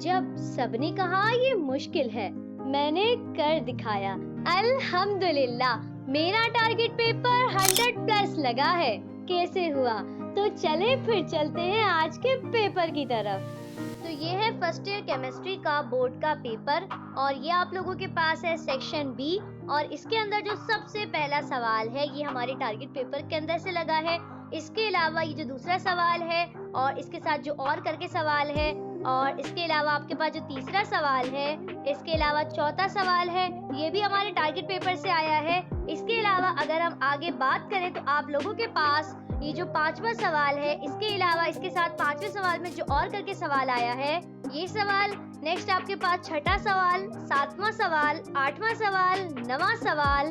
जब सबने कहा ये मुश्किल है, मैंने कर दिखाया। अल्हम्दुलिल्लाह, मेरा टारगेट पेपर 100 प्लस लगा है। कैसे हुआ? तो चले फिर चलते हैं आज के पेपर की तरफ। तो ये है फर्स्ट ईयर केमिस्ट्री का बोर्ड का पेपर और ये आप लोगों के पास है सेक्शन बी और इसके अंदर जो सबसे पहला सवाल है ये हमारे टारगेट पेपर के अंदर से लगा है। इसके अलावा ये जो दूसरा सवाल है और इसके साथ जो और करके सवाल है और इसके अलावा आपके पास जो तीसरा सवाल है, इसके अलावा चौथा सवाल है, ये भी हमारे टारगेट पेपर से आया है। इसके अलावा अगर हम आगे बात करें तो आप लोगों के पास ये जो पांचवा सवाल है, इसके अलावा इसके साथ पांचवें सवाल में जो और करके सवाल आया है ये सवाल, नेक्स्ट आपके पास छठा सवाल, सातवां सवाल, आठवां सवाल, नवां सवाल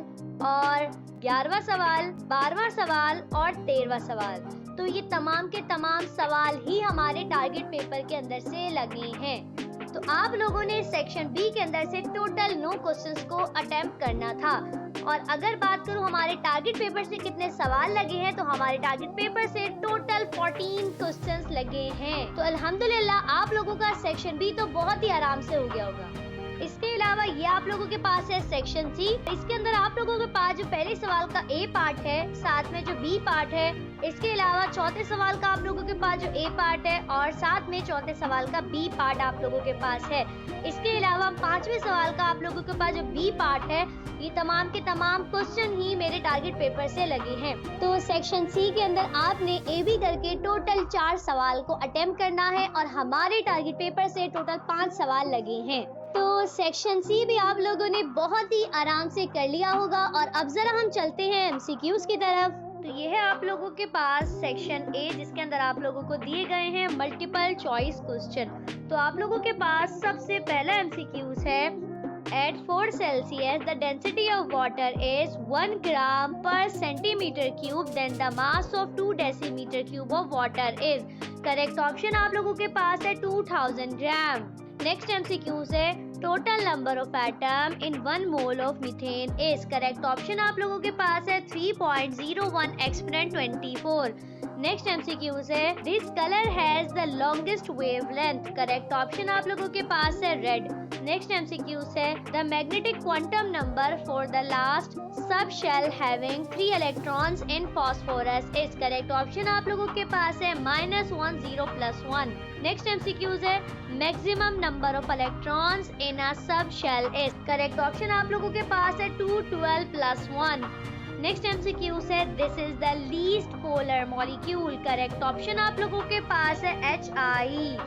और 11वां सवाल, 12वां सवाल और 13वां सवाल। तो ये तमाम के तमाम सवाल ही हमारे टारगेट पेपर के अंदर से लगे हैं। तो आप लोगों ने सेक्शन बी के अंदर से टोटल 9 क्वेश्चंस को अटेम्प्ट करना था और अगर बात करूं हमारे टारगेट पेपर से कितने सवाल लगे हैं तो हमारे टारगेट पेपर से टोटल 14 क्वेश्चंस लगे हैं। तो अल्हम्दुलिल्लाह आप लोगों का सेक्शन बी तो बहुत ही आराम से हो गया होगा। इसके अलावा ये आप लोगों के पास है सेक्शन सी। इसके अंदर आप लोगों के पास जो पहले सवाल का ए पार्ट है, साथ में जो बी पार्ट है, इसके अलावा चौथे सवाल का आप लोगों के पास जो ए पार्ट है और साथ में चौथे सवाल का बी पार्ट आप लोगों के पास है। इसके अलावा पांचवें सवाल का आप लोगों के पास जो बी पार्ट है, ये तमाम के तमाम क्वेश्चन ही मेरे टारगेट पेपर से लगे हैं। तो सेक्शन सी के अंदर आपने ए बी करके टोटल 4 सवाल को अटेम्प्ट करना है और हमारे टारगेट पेपर से टोटल 5 सवाल लगे हैं। तो सेक्शन सी भी आप लोगों ने बहुत ही आराम से कर लिया होगा और अब जरा हम चलते हैं एमसीक्यूज की तरफ। तो ये है आप लोगों के पास सेक्शन ए जिसके अंदर आप लोगों को दिए गए हैं मल्टीपल चॉइस क्वेश्चन। तो आप लोगों के पास सबसे पहला एमसीक्यूज है At 4 Celsius, the density of water is 1 gram per centimeter cube. Then the mass of 2 decimeter cube of water is. Correct option आप लोगों के पास है 2000 ग्राम। Next MCQ है total number of atom in 1 mole of methane is. Correct option आप लोगों के पास है 3.01 exponent 24. नेक्स्ट एमसीक्यूज है this colour has the longest wavelength. Correct option आप लोगों के पास है रेड। नेक्स्ट एमसीक्यूज है the magnetic quantum number for the last sub shell having 3 electrons in phosphorus is. Correct option आप लोगों के पास है -10+1। नेक्स्ट एमसीक्यूज है maximum number of electrons in a sub shell is. Correct option आप लोगों के पास है 212+1। नेक्स्ट एमसीक्यू है this is the least polar molecule. Correct option आप लोगों के पास है HI।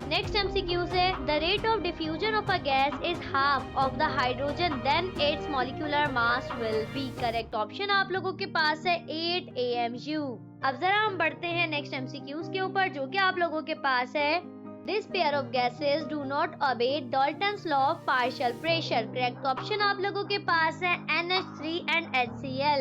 नेक्स्ट एमसीक्यू है the rate of diffusion of a gas is half of the hydrogen then its molecular mass will be. Correct option आप लोगों के पास है 8 AMU। अब जरा हम बढ़ते हैं नेक्स्ट एमसीक्यूज के ऊपर जो कि आप लोगों के पास है This pair of gases do not obey Dalton's law of partial pressure. Correct option आप लोगों के पास है NH3 and HCl.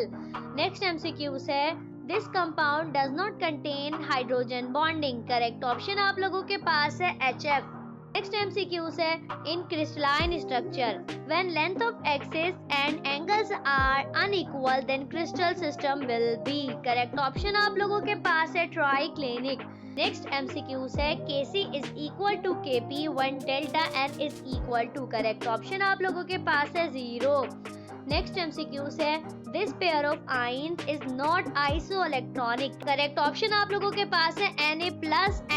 Next MCQ है This compound does not contain hydrogen bonding. Correct option आप लोगों के पास है HF. Next MCQ है In crystalline structure, when length of axis and angles are unequal, then crystal system will be. Correct option आप लोगों के पास है triclinic. नेक्स्ट एमसीक्यू है Kc is equal to Kp when delta n is equal to. Correct option आप लोगों के पास है 0। नेक्स्ट एमसीक्यू है this pair of ions is not isoelectronic. Correct option आप लोगों के पास है Na+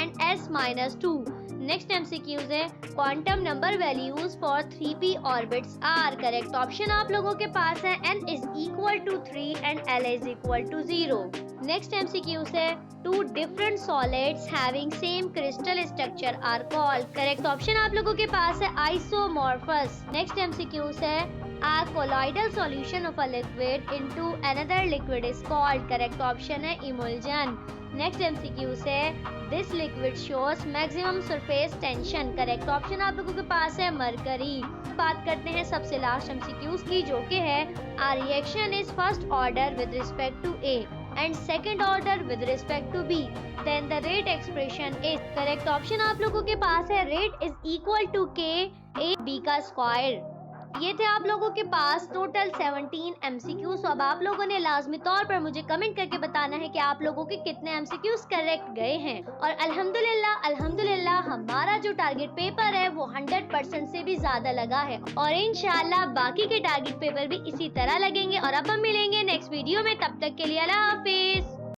and S-2। Next MCQ है quantum number values for 3p orbits are. Correct option आप लोगों के पास है n is equal to 3 and L is equal to 0। Next MCQ है two different solids having same crystal structure are called. Correct option आप लोगों के पास है आइसोमॉर्फस। नेक्स्ट एमसीक्यू है a colloidal solution of a liquid into another liquid is called. Correct option है emulsion। Next MCQ है this liquid shows maximum surface tension. Correct option आप लोगों के पास है मरकरी। बात करते हैं सबसे लास्ट एमसीक्यूज की जो कि है a reaction is first order with respect to A and second order with respect to B, then the rate expression is. Correct option आप लोगों के पास है rate is equal to K A B का स्क्वायर। ये थे आप लोगों के पास टोटल 17 MCQs। तो अब आप लोगों ने लाजमी तौर पर मुझे कमेंट करके बताना है कि आप लोगों के कितने MCQs करेक्ट गए हैं। और अल्हम्दुलिल्लाह हमारा जो टारगेट पेपर है वो 100% से भी ज्यादा लगा है और इंशाल्लाह बाकी के टारगेट पेपर भी इसी तरह लगेंगे। और अब हम मिलेंगे नेक्स्ट वीडियो में, तब तक के लिए अल्लाह हाफिज।